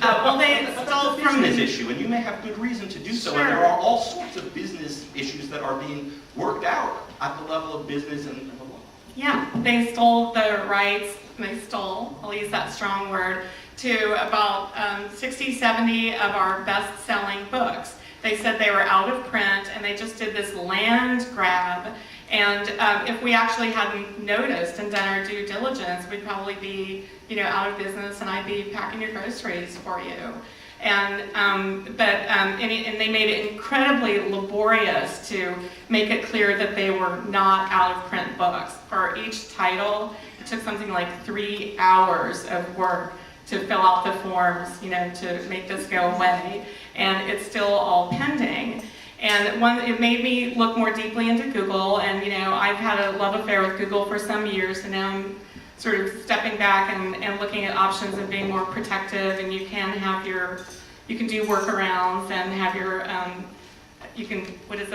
Well, they stole from business issue, and you may have good reason to do so. Sure. And there are all sorts of business issues that are being worked out at the level of business and the law. Yeah, they stole the rights, they stole, I'll use that strong word, to about 60, 70 of our best-selling books. They said they were out of print, and they just did this land grab. And if we actually hadn't noticed and done our due diligence, we'd probably be, out of business, and I'd be packing your groceries for you. And they made it incredibly laborious to make it clear that they were not out of print books. For each title, it took something like 3 hours of work to fill out the forms, to make this go away. And it's still all pending. And it made me look more deeply into Google, and I've had a love affair with Google for some years, and now I'm sort of stepping back and looking at options and being more protective, and you can do workarounds and have your,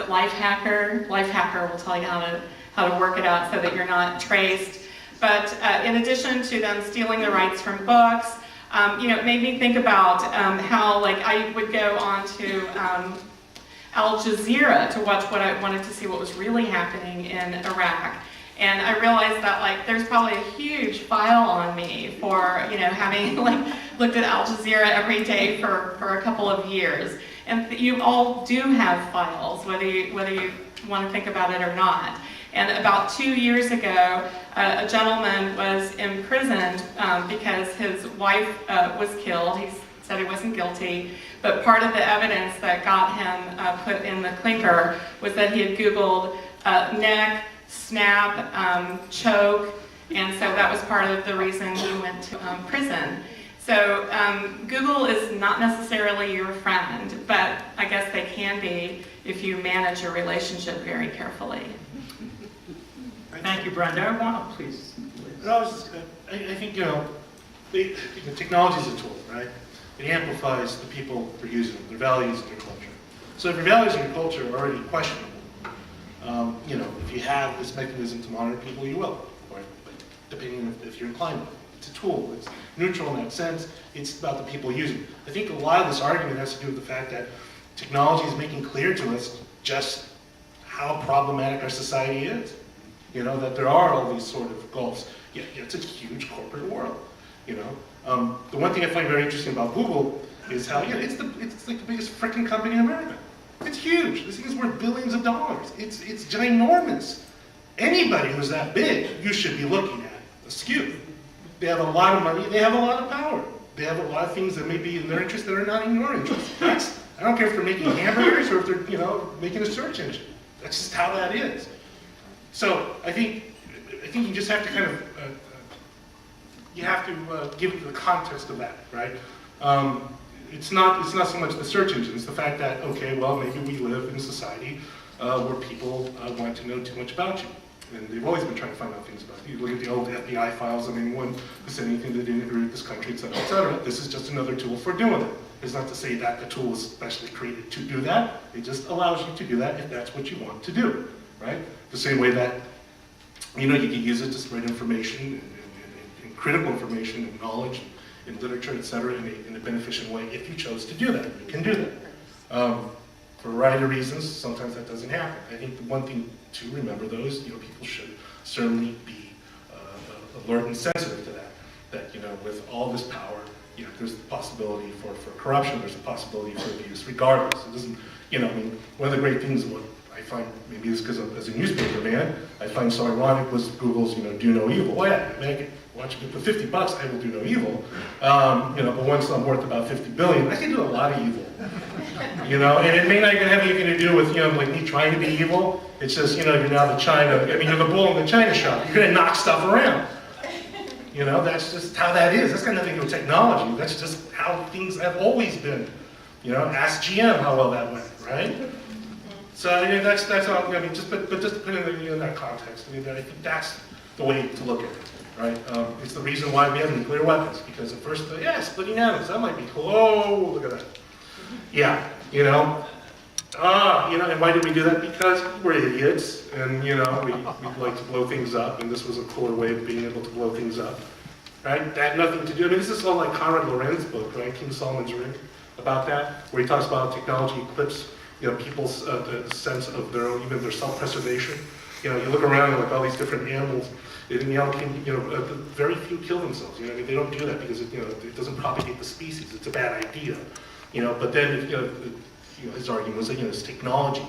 Life Hacker? Life Hacker will tell you how to work it out so that you're not traced. But in addition to them stealing the rights from books, it made me think about how, I would go on to Al Jazeera to watch what I wanted to see what was really happening in Iraq. And I realized that there's probably a huge file on me for having looked at Al Jazeera every day for a couple of years. And you all do have files, whether you want to think about it or not. And about 2 years ago, a gentleman was imprisoned because his wife was killed. He said he wasn't guilty, but part of the evidence that got him put in the clinker was that he had Googled neck, snap, choke, and so that was part of the reason he went to prison. So Google is not necessarily your friend, but I guess they can be if you manage your relationship very carefully. Thank you, Brenda. Please. I think, technology is a tool, right? It amplifies the people that are using it, their values and their culture. So if your values and your culture are already questionable, if you have this mechanism to monitor people, you will, or depending if you're inclined to it. It's a tool. It's neutral in that sense. It's about the people using it. I think a lot of this argument has to do with the fact that technology is making clear to us just how problematic our society is. That there are all these sort of gulfs. Yeah, it's a huge corporate world. The one thing I find very interesting about Google is how it's like the biggest freaking company in America. It's huge. This thing is worth billions of dollars. It's ginormous. Anybody who's that big, you should be looking at askew. They have a lot of money. They have a lot of power. They have a lot of things that may be in their interest that are not in your interest. I don't care if they're making hamburgers or if they're making a search engine. That's just how that is. So I think you just have to kind of give it the context of that, right? It's not so much the search engine. It's the fact that maybe we live in a society where people want to know too much about you, and they've always been trying to find out things about you. Look at the old FBI files of anyone who said anything that didn't agree with this country, et cetera, et cetera. This is just another tool for doing it. It's not to say that the tool is specially created to do that. It just allows you to do that if that's what you want to do, right? The same way that, you can use it to spread information and critical information and knowledge and literature, et cetera, in a beneficial way if you chose to do that. You can do that. For a variety of reasons, sometimes that doesn't happen. I think the one thing to remember, though, is people should certainly be alert and sensitive to that. That, with all this power, there's the possibility for corruption, there's a possibility for abuse, regardless. It doesn't, one of the great things, what I find, maybe it's because as a newspaper man, I find so ironic was Google's, do no evil. Well, yeah, I can watch it for $50, I will do no evil. But once I'm worth about 50 billion, I can do a lot of evil. And it may not even have anything to do with, me trying to be evil. It's just, you're now the China, you're the bull in the China shop. You're gonna knock stuff around. That's just how that is. That's got nothing to do with technology. That's just how things have always been. Ask GM how well that went, right? So that's all. Just to put it in that context. I think that's the way to look at it, right? It's the reason why we have nuclear weapons, because at first, splitting atoms, that might be cool. Oh, look at that. Yeah, and why did we do that? Because we're idiots, and we like to blow things up, and this was a cooler way of being able to blow things up, right? That had nothing to do, I mean, this is all like Conrad Lorenz's book, right, King Solomon's Ring, about that, where he talks about how technology eclipses, people's sense of their own, even their self-preservation. You look around and like all these different animals, very few kill themselves. I mean, they don't do that because it doesn't propagate the species. It's a bad idea. But then his argument was that this technology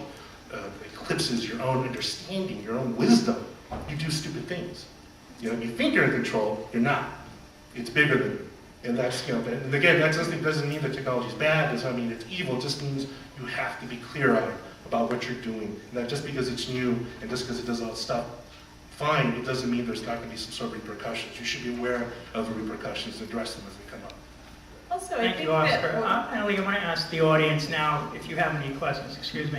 eclipses your own understanding, your own wisdom. You do stupid things. You think you're in control, you're not. It's bigger than you. And that's and again, that doesn't mean that technology is bad. It doesn't mean it's evil. It just means you have to be clear-eyed about what you're doing. And that just because it's new and just because it does all this stuff, fine, it doesn't mean there's not going to be some sort of repercussions. You should be aware of the repercussions and address them as they come up. Also, I Thank think you, Oscar. that Annalee, I want to ask the audience now if you have any questions. Excuse me.